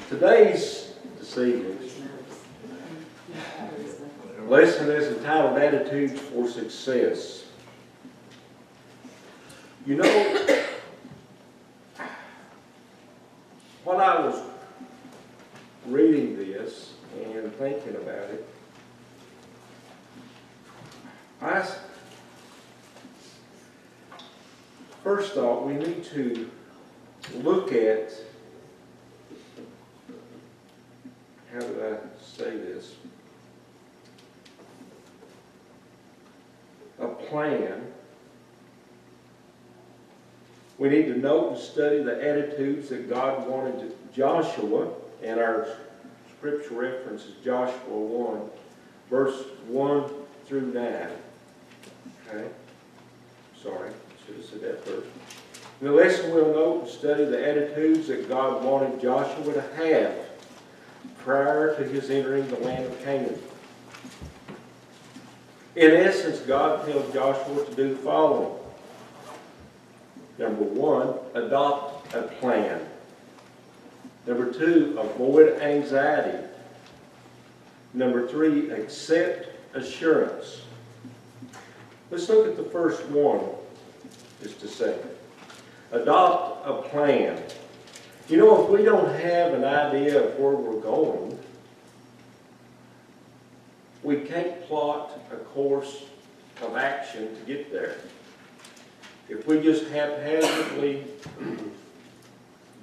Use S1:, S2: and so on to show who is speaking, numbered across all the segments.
S1: Today's, this evening's lesson is entitled Attitudes for Success. You know, when I was reading this and thinking about it, I first thought we need to look at, how do I say this? A plan. We need to note and study the attitudes that God wanted Joshua, and our scripture reference is Joshua 1, verse 1 through 9. Okay? Sorry, should have said that first. In the lesson we'll note and study the attitudes that God wanted Joshua to have prior to his entering the land of Canaan. In essence, God tells Joshua to do the following. Number 1, adopt a plan. Number 2, avoid anxiety. Number 3, accept assurance. Let's look at the first one just a second. Adopt a plan. You know, if we don't have an idea of where we're going, we can't plot a course of action to get there. If we just haphazardly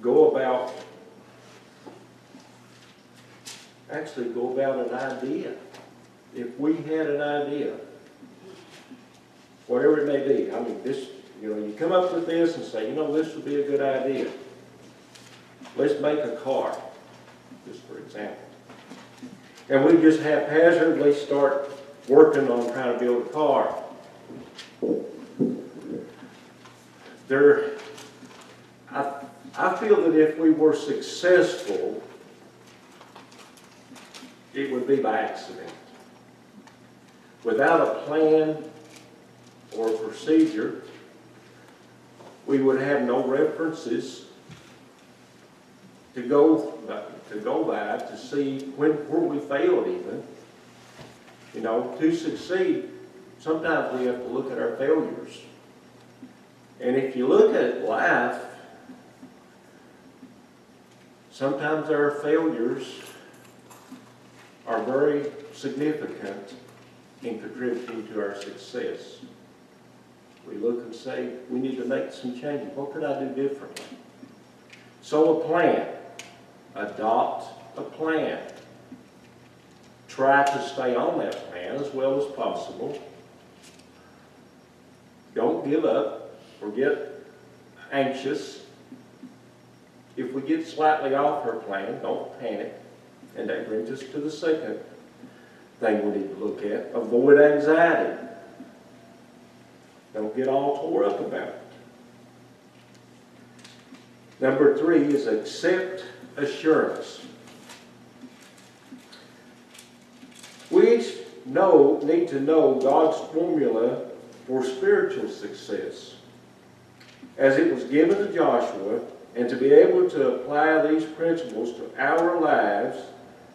S1: go about an idea, if we had an idea, whatever it may be, I mean, this, you come up with this and say, this would be a good idea. Let's make a car, just for example. And we just haphazardly start working on trying to build a car. I feel that if we were successful, it would be by accident. Without a plan or a procedure, we would have no references to go by to see where we failed even. To succeed, sometimes we have to look at our failures. And if you look at life, sometimes our failures are very significant in contributing to our success. We look and say, we need to make some changes. What could I do differently? So a plan. Adopt a plan. Try to stay on that plan as well as possible. Don't give up or get anxious. If we get slightly off our plan, don't panic. And that brings us to the second thing we need to look at. Avoid anxiety. Don't get all tore up about it. Number 3 is accept assurance. We each need to know God's formula for spiritual success as it was given to Joshua, and to be able to apply these principles to our lives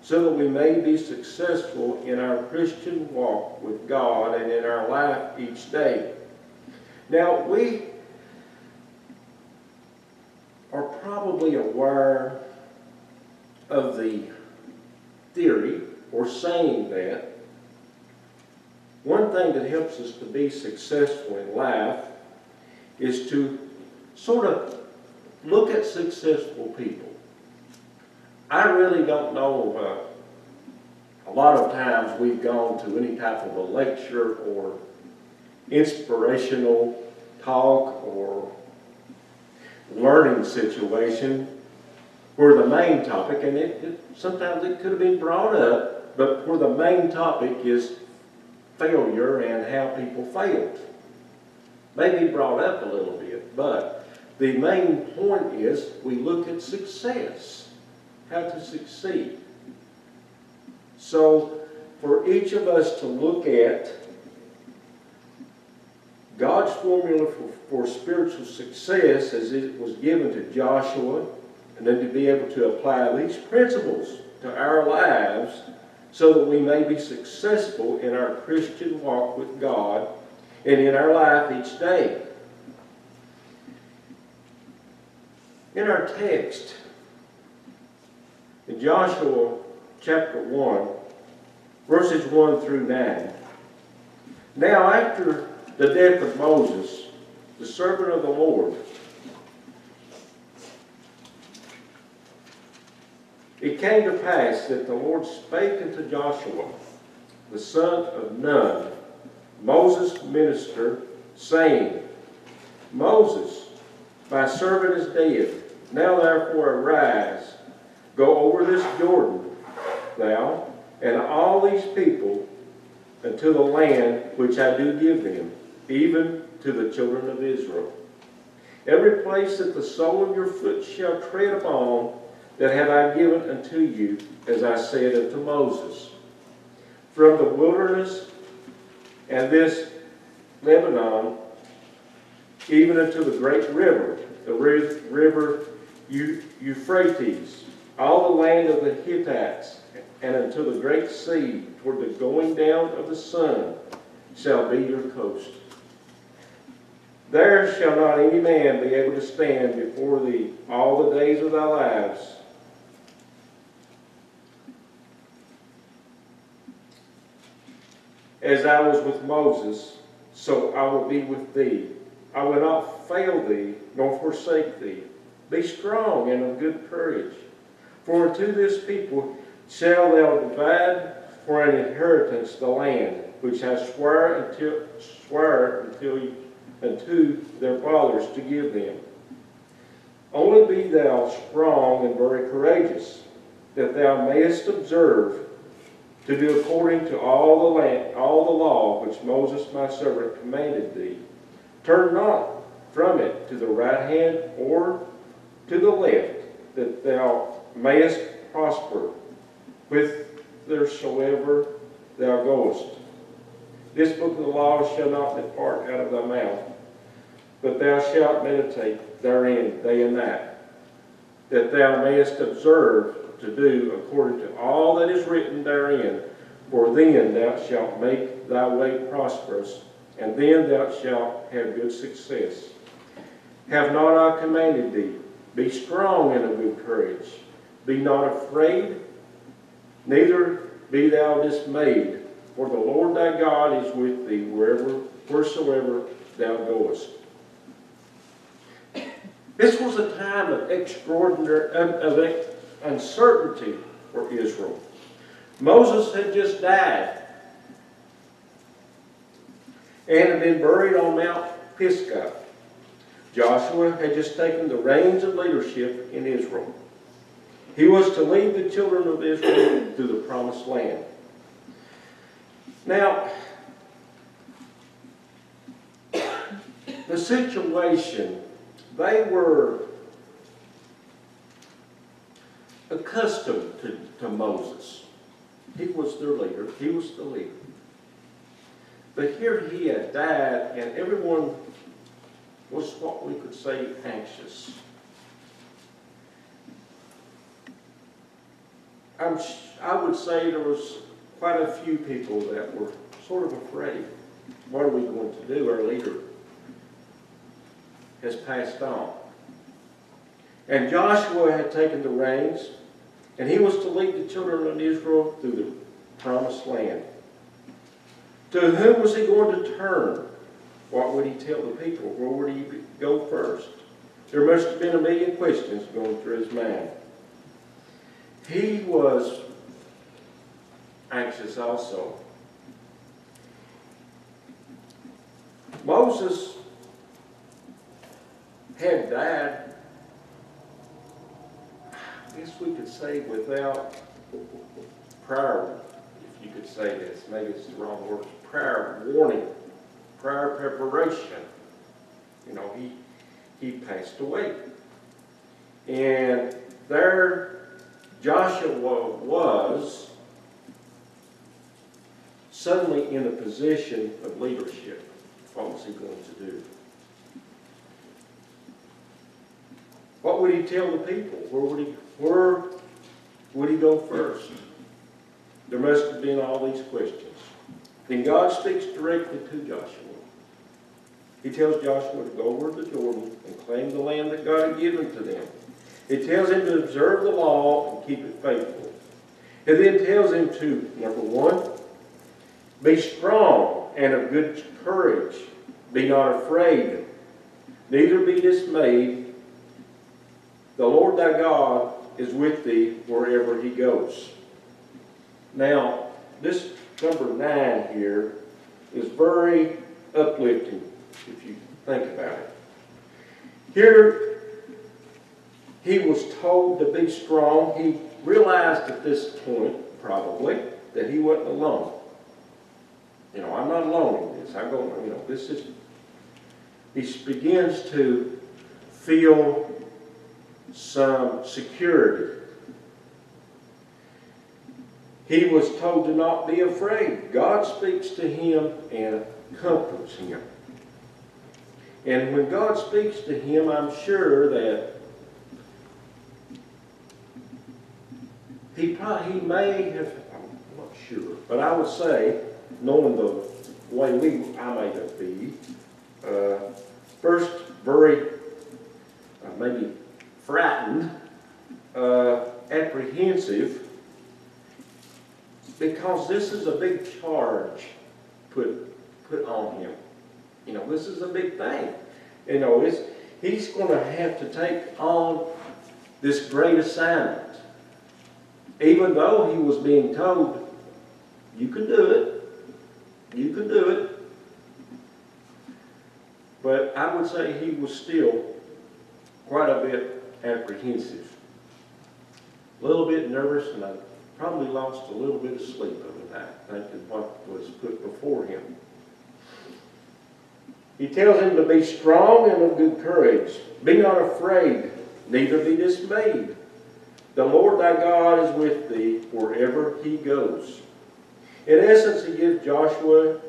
S1: so that we may be successful in our Christian walk with God and in our life each day. Now, we are probably aware of the theory or saying that one thing that helps us to be successful in life is to sort of look at successful people. I really don't know, a lot of times we've gone to any type of a lecture or inspirational talk or learning situation where the main topic, and sometimes it could have been brought up, but where the main topic is failure and how people failed. Maybe brought up a little bit, but the main point is we look at success, how to succeed. So for each of us to look at God's formula for spiritual success as it was given to Joshua and then to be able to apply these principles to our lives so that we may be successful in our Christian walk with God and in our life each day. In our text, in Joshua chapter 1, verses 1 through 9, now after the death of Moses, the servant of the Lord, it came to pass that the Lord spake unto Joshua, the son of Nun, Moses' minister, saying, Moses, my servant is dead. Now therefore arise, go over this Jordan, thou and all these people, unto the land which I do give them, even to the children of Israel. Every place that the sole of your foot shall tread upon, that have I given unto you, as I said unto Moses. From the wilderness and this Lebanon, even unto the great river, the river Euphrates, all the land of the Hittites, and unto the great sea, toward the going down of the sun, shall be your coast. There shall not any man be able to stand before thee all the days of thy lives. As I was with Moses, so I will be with thee. I will not fail thee, nor forsake thee. Be strong and of good courage. For unto this people shalt thou divide for an inheritance the land, which I swear unto their fathers to give them. Only be thou strong and very courageous, that thou mayest observe to do according to all the law which Moses my servant commanded thee. Turn not from it to the right hand or to the left, that thou mayest prosper whithersoever thou goest. This book of the law shall not depart out of thy mouth, but thou shalt meditate therein day and night, that thou mayest observe to do according to all that is written therein. For then thou shalt make thy way prosperous, and then thou shalt have good success. Have not I commanded thee? Be strong and of good courage. Be not afraid, neither be thou dismayed, for the Lord thy God is with thee wheresoever thou goest. This was a time of extraordinary uncertainty for Israel. Moses had just died and had been buried on Mount Pisgah. Joshua had just taken the reins of leadership in Israel. He was to lead the children of Israel to the promised land. Now, the situation, they were accustomed to Moses. He was their leader. He was the leader. But here he had died, and everyone was what we could say anxious. I would say there was quite a few people that were sort of afraid. What are we going to do? Our leader has passed on. And Joshua had taken the reins, and he was to lead the children of Israel through the promised land. To whom was he going to turn? What would he tell the people? Where would he go first? There must have been a million questions going through his mind. He was anxious also. Moses had died, I guess we could say, without prior, if you could say this, maybe it's the wrong word, prior warning, prior preparation. You know, he passed away. And there Joshua was suddenly in a position of leadership. What was he going to do? What What would he tell the people? Where would he go first? There must have been all these questions. Then God speaks directly to Joshua. He tells Joshua to go over the Jordan and claim the land that God had given to them. He tells him to observe the law and keep it faithful. He then tells him to, number one, be strong and of good courage. Be not afraid, neither be dismayed. The Lord thy God is with thee wherever he goes. Now, this number 9 here is very uplifting if you think about it. Here, he was told to be strong. He realized at this point, probably, that he wasn't alone. You know, I'm not alone in this. I go, you know, this is, he begins to feel some security. He was told to not be afraid. God speaks to him and comforts him. And when God speaks to him, I'm sure that he may have, I'm not sure, but I would say, knowing the way I may be, first very maybe frightened, apprehensive, because this is a big charge put on him. You know, this is a big thing. You know, he's going to have to take on this great assignment. Even though he was being told, you can do it, you can do it. But I would say he was still quite a bit apprehensive. A little bit nervous, and I probably lost a little bit of sleep over that, thinking what was put before him. He tells him to be strong and of good courage. Be not afraid, neither be dismayed. The Lord thy God is with thee wherever he goes. In essence, he gives Joshua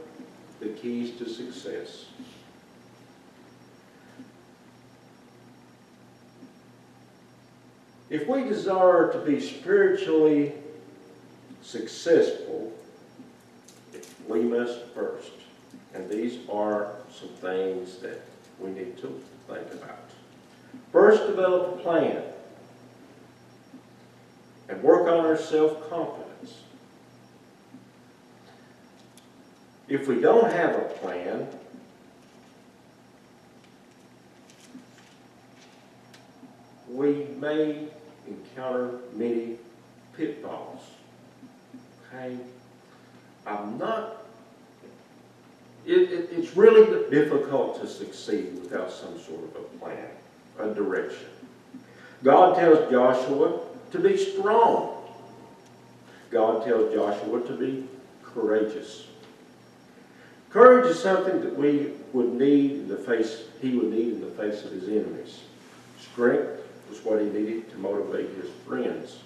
S1: the keys to success. If we desire to be spiritually successful, we must first. And these are some things that we need to think about. First, develop a plan and work on our self-confidence. If we don't have a plan, we may encounter many pitfalls. Okay? It's really difficult to succeed without some sort of a plan, a direction. God tells Joshua to be strong. God tells Joshua to be courageous. Courage is something that we would need in the face, he would need in the face of his enemies. Strength was what he needed to motivate his friends.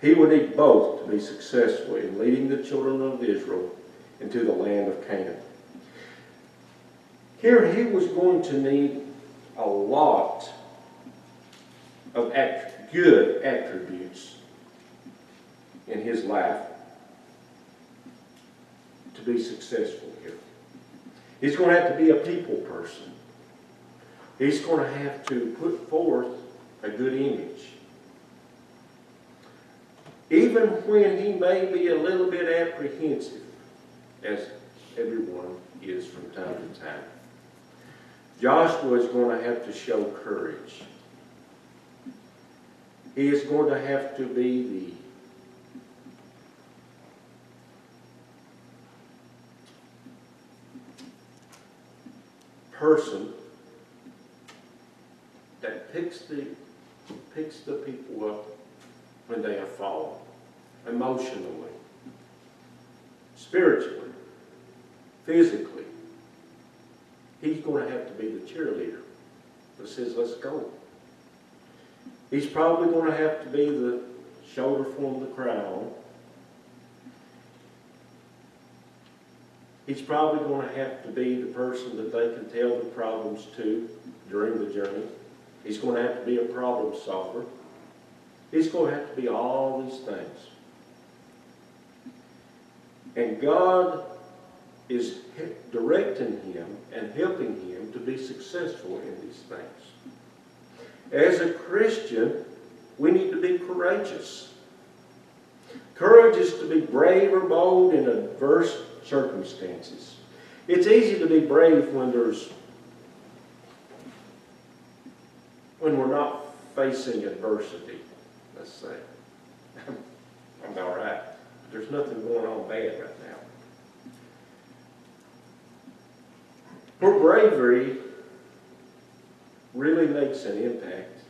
S1: He would need both to be successful in leading the children of Israel into the land of Canaan. Here he was going to need a lot of good attributes in his life to be successful here. He's going to have to be a people person. He's going to have to put forth a good image. Even when he may be a little bit apprehensive, as everyone is from time to time, Joshua is going to have to show courage. He is going to have to be the person that picks the people up when they have fallen, emotionally, spiritually, physically. He's going to have to be the cheerleader that says, let's go. He's probably going to have to be the shoulder for them to cry on. He's probably going to have to be the person that they can tell the problems to during the journey. He's going to have to be a problem solver. He's going to have to be all these things. And God is directing him and helping him to be successful in these things. As a Christian, we need to be courageous. Courage is to be brave or bold in adverse circumstances. It's easy to be brave when we're not facing adversity, let's say. I'm all right. There's nothing going on bad right now. Where bravery really makes an impact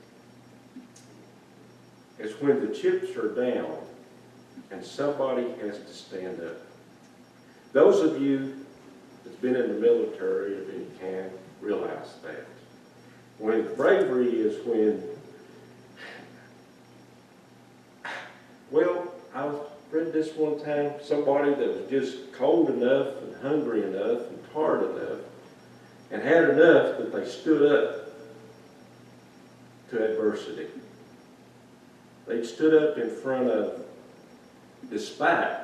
S1: is when the chips are down and somebody has to stand up. Those of you that's been in the military, if you can, realize that. When bravery is when, well, I read this one time, somebody that was just cold enough and hungry enough and tired enough and had enough that they stood up to adversity. They stood up in front of, despite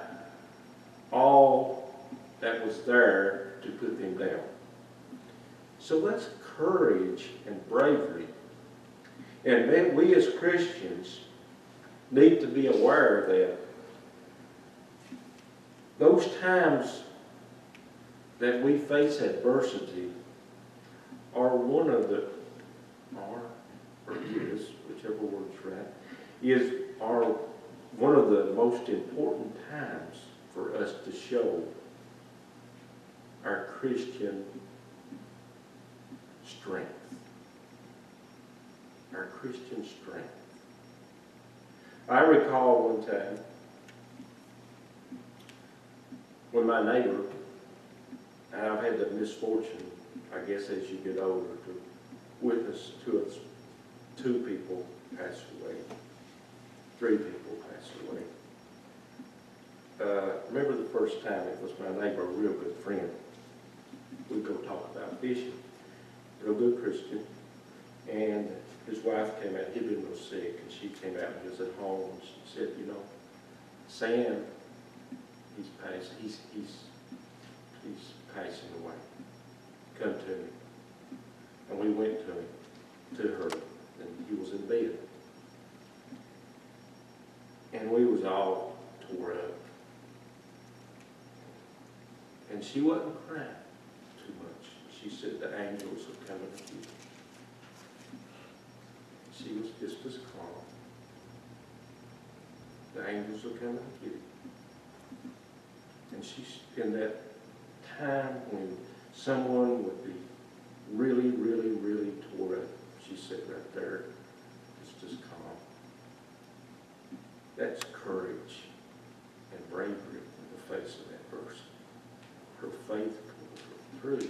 S1: all that was there to put them down. So that's courage and bravery. And then we as Christians need to be aware of that. Those times that we face adversity are one of the, or is, whichever word's right, are one of the most important times for us to show our Christian strength. Our Christian strength. I recall one time when my neighbor, and I've had the misfortune, I guess as you get older, to witness two people pass away. 3 people passed away. Remember the first time it was my neighbor, a real good friend. We'd go talk about fishing. Real good Christian. And his wife came out, he'd been real sick, and she came out and was at home, and she said, you know, Sam, he's passing away. Come to me. And we went to her, and he was in bed. And we was all tore up. And she wasn't crying too much. She said the angels are coming to you. She was just as calm. The angels are coming to you. And she's in that time when someone would be really, really, really tore up. She said right there, just as calm. That's courage and bravery in the face of adversity. Her faith pulled her through.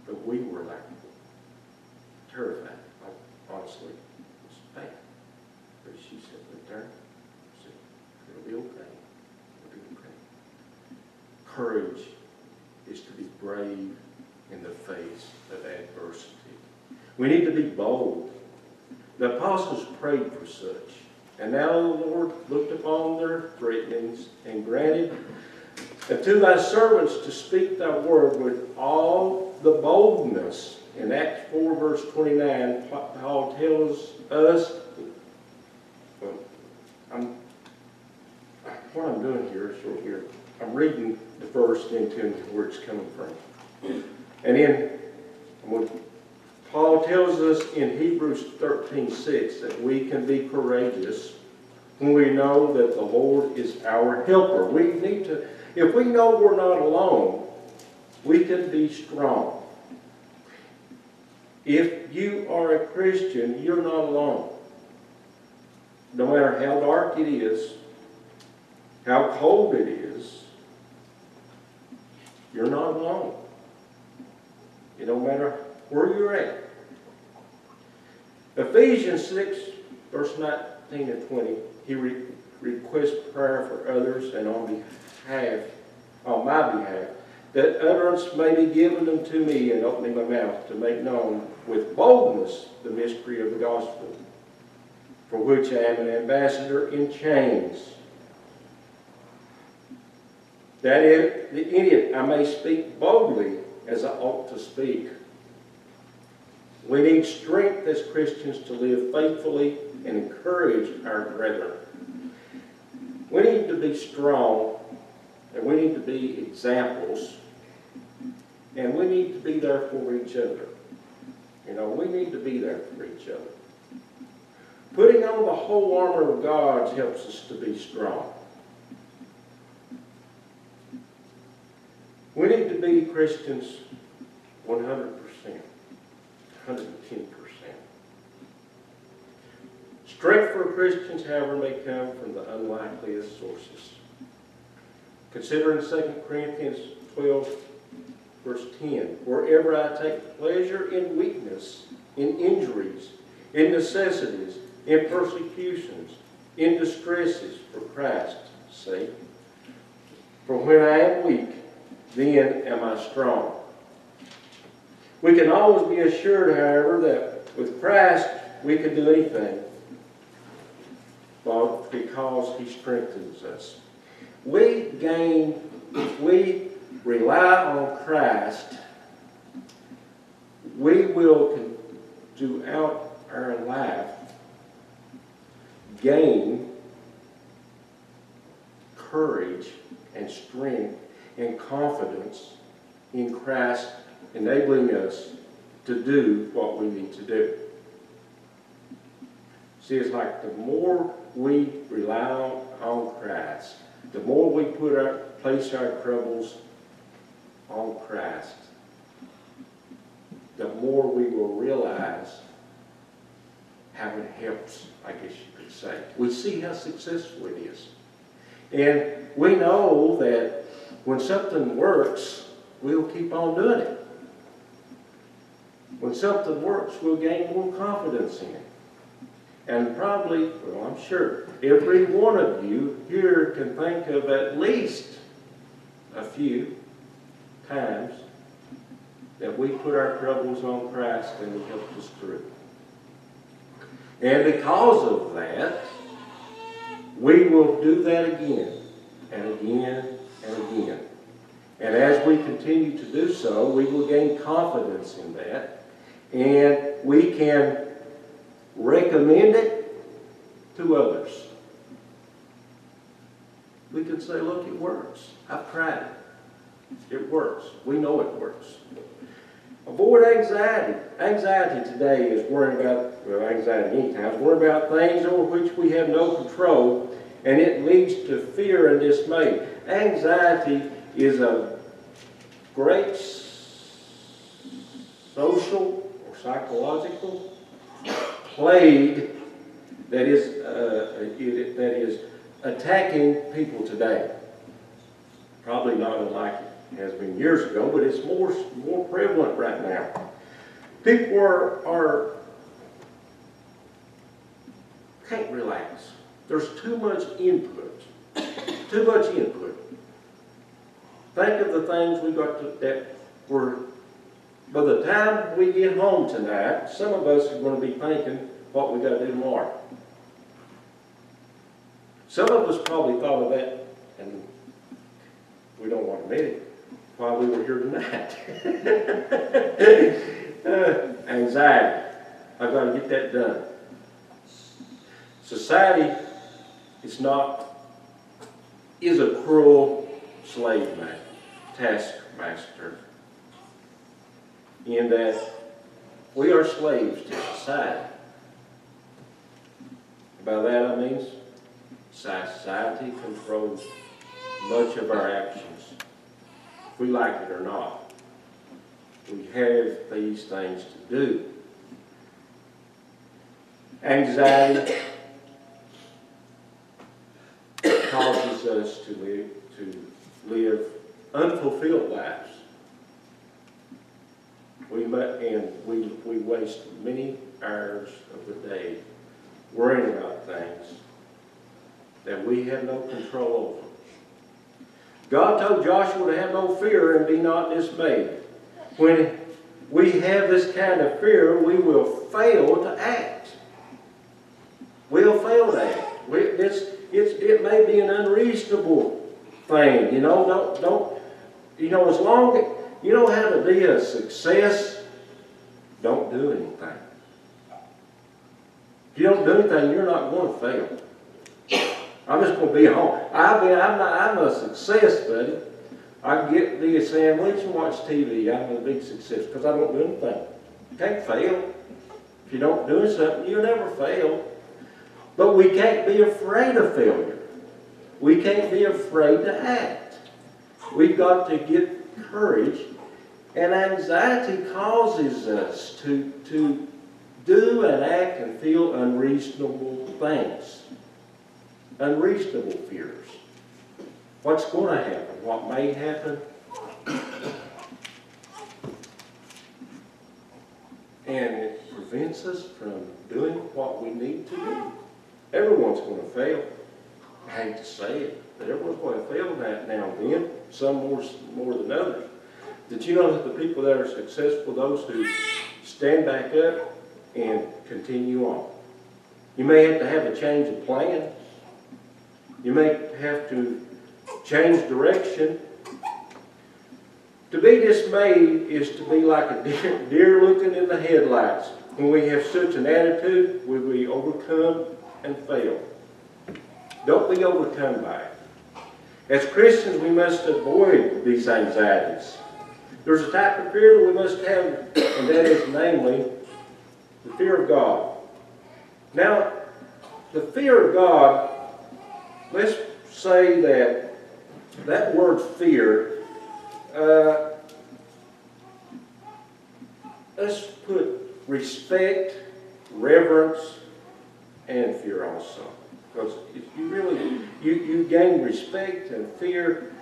S1: But we were like terrified. Honestly, it was bad. But she said, right there, she said, it'll be okay. It'll be okay. Courage is to be brave in the face of adversity. We need to be bold. The apostles prayed for such. And now the Lord looked upon their threatenings and granted unto thy servants to speak thy word with all the boldness. In Acts 4 verse 29, Paul tells us, what I'm doing here is short here. I'm reading the verse into where it's coming from. And then Paul tells us in Hebrews 13:6 that we can be courageous when we know that the Lord is our helper. We need to, if we know we're not alone, we can be strong. If you are a Christian, you're not alone. No matter how dark it is, how cold it is, you're not alone. It don't matter where you're at. Ephesians 6, verse 19 and 20, he requests prayer for others and on my behalf, that utterance may be given unto me in opening my mouth to make known with boldness the mystery of the gospel, for which I am an ambassador in chains, that in it I may speak boldly as I ought to speak. We need strength as Christians to live faithfully and encourage our brethren. We need to be strong, and we need to be examples, and we need to be there for each other. You know, we need to be there for each other. Putting on the whole armor of God helps us to be strong. We need to be Christians 100%, 110%. Strength for Christians, however, may come from the unlikeliest sources. Consider in 2 Corinthians 12, verse 10, wherever I take pleasure in weakness, in injuries, in necessities, in persecutions, in distresses for Christ's sake. For when I am weak, then am I strong. We can always be assured, however, that with Christ we can do anything, well, because He strengthens us. If we rely on Christ, we will throughout our life gain courage and strength and confidence in Christ, enabling us to do what we need to do. See, it's like the more we rely on Christ, the more we place our troubles on Christ, the more we will realize how it helps, I guess you could say. We see how successful it is. And we know that when something works, we'll keep on doing it. When something works, we'll gain more confidence in it. And probably, well, I'm sure, every one of you here can think of at least a few times that we put our troubles on Christ and He helped us through. And because of that, we will do that again and again and again. And as we continue to do so, we will gain confidence in that, and we can recommend it to others. We can say, look, it works. I've tried it. It works. We know it works. Avoid anxiety. Anxiety today is worrying about, well, anxiety anytime, is worrying about things over which we have no control, and it leads to fear and dismay. Anxiety is a great social or psychological plague that is attacking people today. Probably not unlike it has been years ago, but it's more prevalent right now. People can't relax. There's too much input. Too much input. Think of the things we got that were, by the time we get home tonight, some of us are going to be thinking what we got to do tomorrow. Some of us probably thought of that, and we don't want to admit it, while we were here tonight. Anxiety. I've got to get that done. Society is a cruel slave taskmaster, in that we are slaves to society. By that I mean society controls much of our actions, if we like it or not. We have these things to do. Anxiety causes us to live unfulfilled lives. We waste many hours of the day worrying about things that we have no control over. God told Joshua to have no fear and be not dismayed. When we have this kind of fear, we will fail to act. We'll fail to act. It may be an unreasonable thing. You know, as long as you know how to be a success, don't do anything. If you don't do anything, you're not going to fail. I'm just going to be home. I'm a success, buddy. I can be a sandwich and watch TV. I'm a big success because I don't do anything. You can't fail. If you don't do something, you'll never fail. But we can't be afraid of failure. We can't be afraid to act. We've got to get courage. And anxiety causes us to do and act and feel unreasonable things. Unreasonable fears. What's going to happen? What may happen? And it prevents us from doing what we need to do. Everyone's going to fail. I hate to say it, but everyone's going to fail now and then, some more than others. Did you know that the people that are successful, those who stand back up and continue on? You may have a change of plan. You may have to change direction. To be dismayed is to be like a deer looking in the headlights. When we have such an attitude, we will be overcome and fail. Don't be overcome by it. As Christians, we must avoid these anxieties. There's a type of fear that we must have, and that is namely the fear of God. Now, the fear of God, let's say that word fear, let's put respect, reverence, and fear also. Because if you really, you gain respect and fear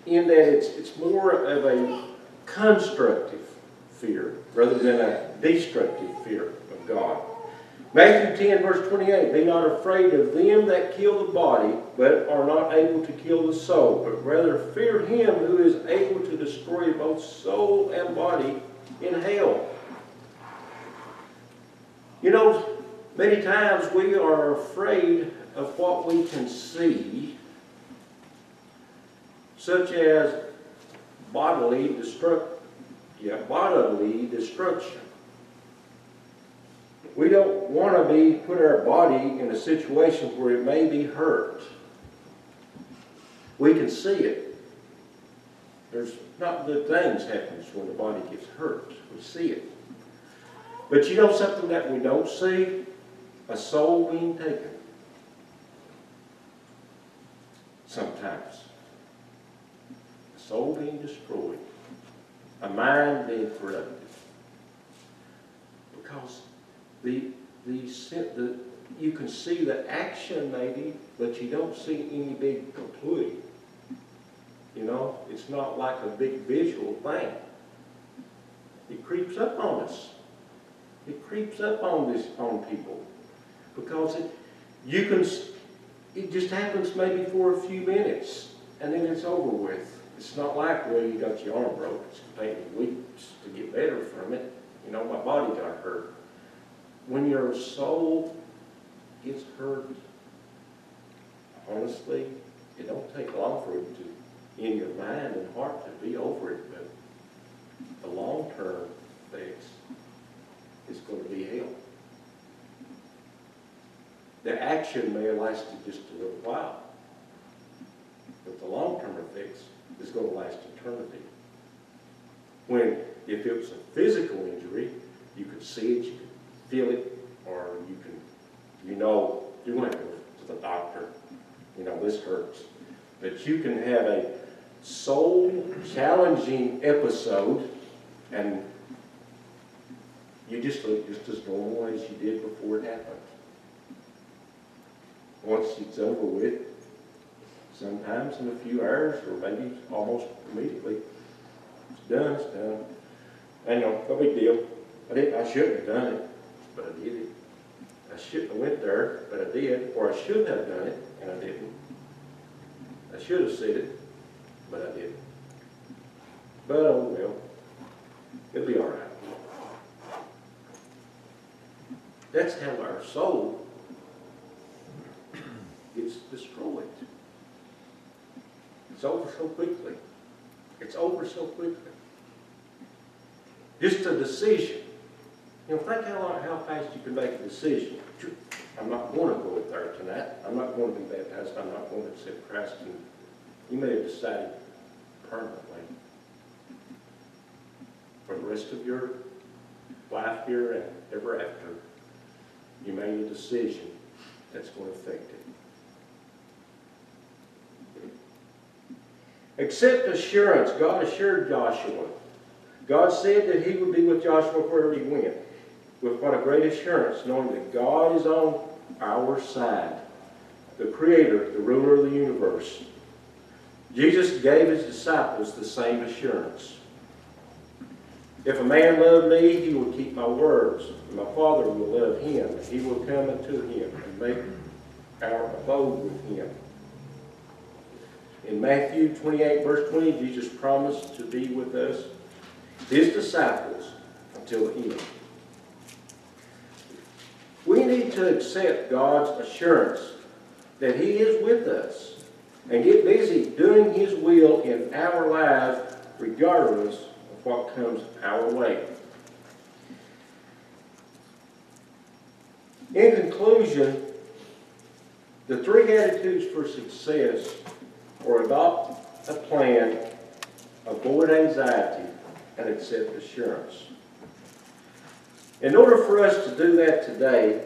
S1: in that it's more of a constructive fear rather than a destructive fear of God. Matthew 10, verse 28, be not afraid of them that kill the body, but are not able to kill the soul, but rather fear him who is able to destroy both soul and body in hell. You know, many times we are afraid of what we can see, such as bodily destruction. We don't want to put our body in a situation where it may be hurt. We can see it. There's not good things happen when the body gets hurt. We see it. But you know something that we don't see? A soul being taken. Sometimes. A soul being destroyed. A mind being corrupted. Because you can see the action maybe, but you don't see any big conclusion. You know, it's not like a big visual thing. It creeps up on us. It creeps up on people. Because it just happens maybe for a few minutes, and then it's over with. It's not like, well, you got your arm broke. It's going to take me weeks to get better from it. You know, my body got hurt. When your soul gets hurt, honestly, it don't take long for it to, in your mind and heart, to be over it. But the long-term effects is going to be hell. The action may have lasted just a little while, but the long-term effects is going to last eternity. When, if it was a physical injury, you could see it, you could feel it, or you can, you know, you're going to go to the doctor. You know, this hurts. But you can have a soul-challenging episode, and you just look just as normal as you did before it happened. Once it's over with, sometimes in a few hours, or maybe almost immediately, it's done, it's done. And no big deal. I shouldn't have done it, but I did it. I shouldn't have went there, but I did. Or I should have done it, and I didn't. I should have said it, but I didn't. But oh well, it'll be all right. That's how our soul gets destroyed. It's over so quickly. It's over so quickly. Just a decision. You know, think how fast you can make a decision. I'm not going to go there tonight. I'm not going to be baptized. I'm not going to accept Christ. And you may have decided permanently for the rest of your life here and ever after, you made a decision that's going to affect it. Accept assurance. God assured Joshua. God said that he would be with Joshua wherever he went. With what a great assurance, knowing that God is on our side, the Creator, the ruler of the universe. Jesus gave his disciples the same assurance. If a man love me, he will keep my words. And my Father will love him. He will come unto him and make our abode with him. In Matthew 28, verse 20, Jesus promised to be with us, his disciples, until the end. We need to accept God's assurance that he is with us and get busy doing his will in our lives regardless of what comes our way. In conclusion, the three attitudes for success are adopt a plan, avoid anxiety, and accept assurance. In order for us to do that today,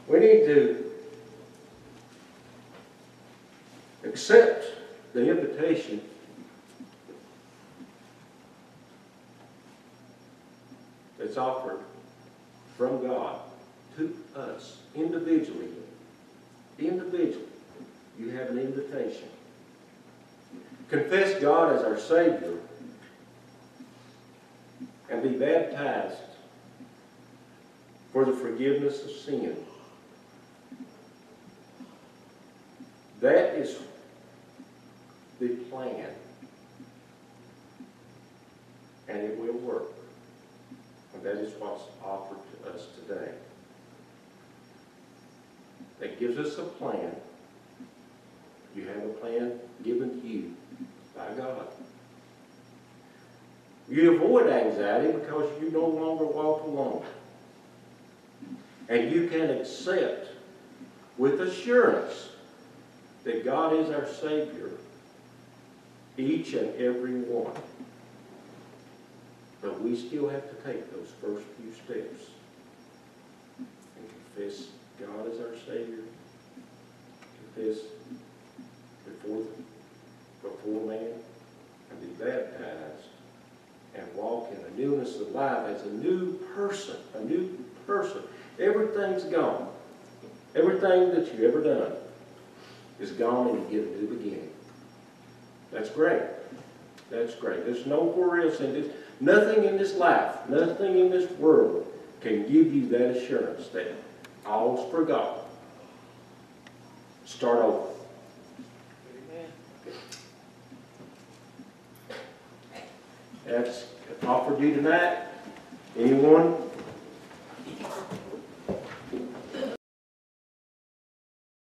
S1: we need to accept the invitation that's offered from God to us individually. Individually, you have an invitation. Confess God as our Savior and be baptized for the forgiveness of sin. That is the plan, and it will work. And that is what's offered to us today. That gives us a plan. You have a plan given to you by God. You avoid anxiety because you no longer walk alone. And you can accept with assurance that God is our Savior, each and every one. But we still have to take those first few steps and confess God as our Savior, confess before man, and be baptized and walk in the newness of life as a new person, Everything's gone. Everything that you've ever done is gone, and you get a new beginning. That's great. That's great. There's nowhere else in this, nothing in this life, nothing in this world can give you that assurance that all's forgotten. Start over. That's offered you tonight. Anyone